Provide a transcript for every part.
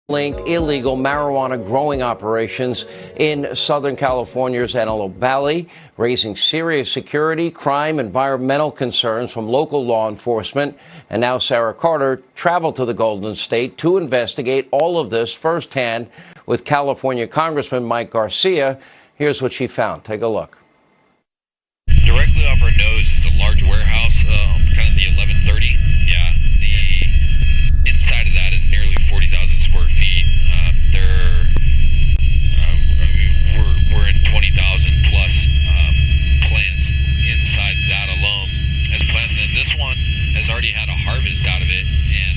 linked illegal marijuana growing operations in Southern California's Antelope Valley, raising serious security, crime, environmental concerns from local law enforcement. And now Sarah Carter traveled to the Golden State to investigate all of this firsthand with California Congressman Mike Garcia. Here's what she found. Take a look. Directly off our nose is a large warehouse, kind of the 1130. Yeah, the inside of that is nearly 40,000 square feet. We're in 20,000 plus plants inside that alone as plants. And this one has already had a harvest out of it, and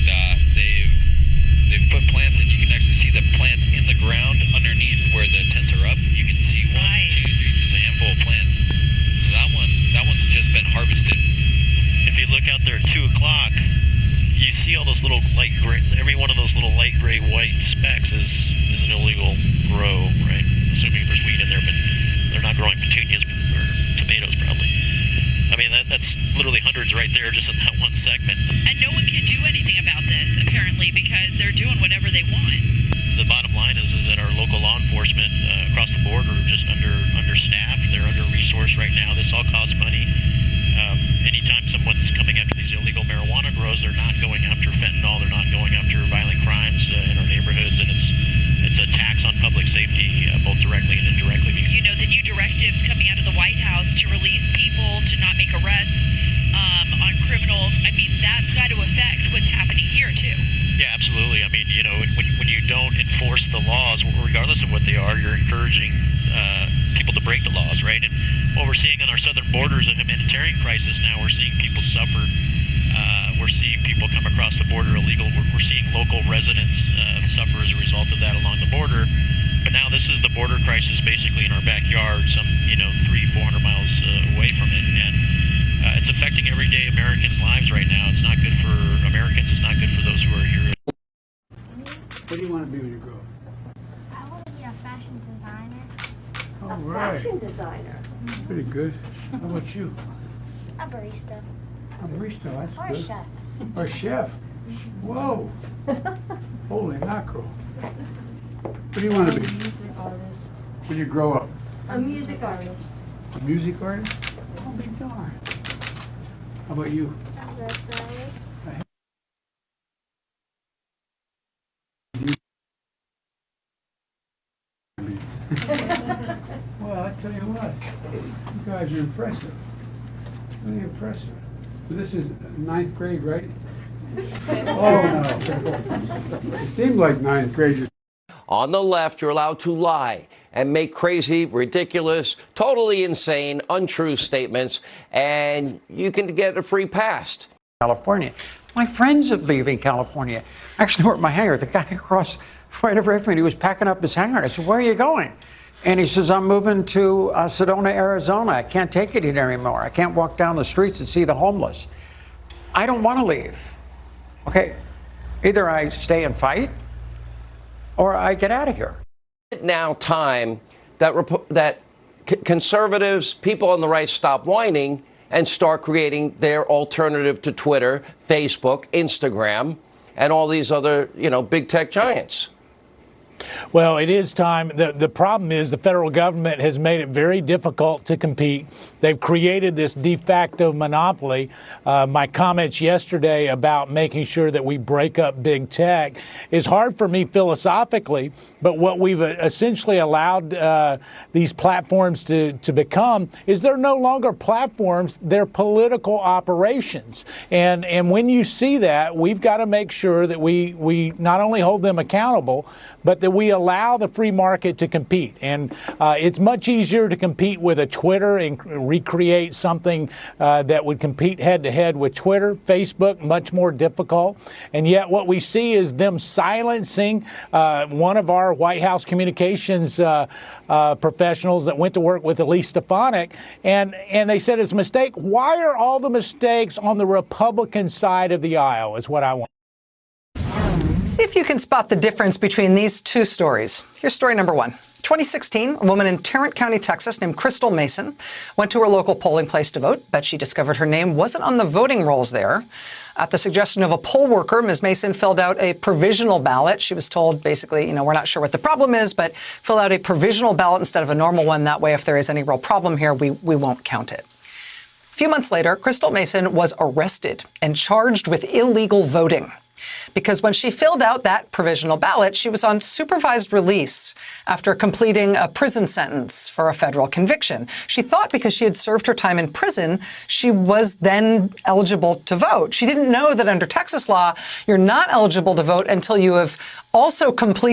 they've put plants in. You can actually see the plants in the ground underneath where the tents are up. You can see one, two, three, just a handful of plants. So that one's just been harvested. If you look out there at 2 o'clock, you see all those little light gray, every one of those little light gray white specks is an illegal grow, right? Assuming there's weed in there, but they're not growing petunias or tomatoes probably. I mean, that's literally hundreds right there just in that one segment. And no one can do anything about this, apparently, because they're doing whatever they want. The bottom line is that our local law enforcement across the board are just understaffed. They're under-resourced right now. This all costs money. Anytime someone's coming after these illegal marijuana grows, they're not going after fentanyl. They're not going after violent crimes in our neighborhoods, and it's a tax on public safety, both directly and indirectly. You know, the new directives coming out of the White House to release people, to not make arrests on criminals. I mean, that's got to affect what's happening here too. Yeah, absolutely. I mean, you know, when you don't enforce the laws, regardless of what they are, you're encouraging people to break the laws, right? And what we're seeing on our southern borders, a humanitarian crisis now, we're seeing people suffer. We're seeing people come across the border illegal. We're seeing local residents suffer as a result of that along the border. But now this is the border crisis basically in our backyard, some, 300-400 miles away from it. And it's affecting everyday Americans' lives right now. It's not good for Americans. It's not good for those who are here. What do you want to be when you grow up? I want to be a fashion designer. All right. Fashion designer. Pretty good. How about you? A barista. A barista, that's Or good. a chef. Or a chef. Whoa. Holy mackerel. What do you want to be? A music artist. When you grow up? A music artist. A music artist? Oh my darn. How about you? Well, I tell you what, you guys are impressive. Really impressive. This is 9th grade, right? Oh, no. It seemed like 9th grade. On the left, you're allowed to lie and make crazy, ridiculous, totally insane, untrue statements, and you can get a free pass. California. My friends are leaving California. Actually, we're at my hangar. The guy across right over from me, he was packing up his hangar. I said, "Where are you going?" And he says, "I'm moving to Sedona, Arizona. I can't take it here anymore. I can't walk down the streets and see the homeless." I don't want to leave. Okay, either I stay and fight, or I get out of here. Now time that conservatives, people on the right, stop whining and start creating their alternative to Twitter, Facebook, Instagram, and all these other, big tech giants. Well, it is time. The problem is the federal government has made it very difficult to compete. They've created this de facto monopoly. My comments yesterday about making sure that we break up big tech is hard for me philosophically, but what we've essentially allowed these platforms to become is they're no longer platforms, they're political operations. And when you see that, we've got to make sure that we not only hold them accountable, but that we allow the free market to compete. And it's much easier to compete with a Twitter and recreate something that would compete head-to-head with Twitter. Facebook, much more difficult. And yet what we see is them silencing one of our White House communications professionals that went to work with Elise Stefanik. And they said it's a mistake. Why are all the mistakes on the Republican side of the aisle is what I want. See if you can spot the difference between these two stories. Here's story number one. 2016, a woman in Tarrant County, Texas, named Crystal Mason went to her local polling place to vote, but she discovered her name wasn't on the voting rolls there. At the suggestion of a poll worker, Ms. Mason filled out a provisional ballot. She was told, basically, we're not sure what the problem is, but fill out a provisional ballot instead of a normal one. That way, if there is any real problem here, we won't count it. A few months later, Crystal Mason was arrested and charged with illegal voting. Because when she filled out that provisional ballot, she was on supervised release after completing a prison sentence for a federal conviction. She thought because she had served her time in prison, she was then eligible to vote. She didn't know that under Texas law, you're not eligible to vote until you have also completed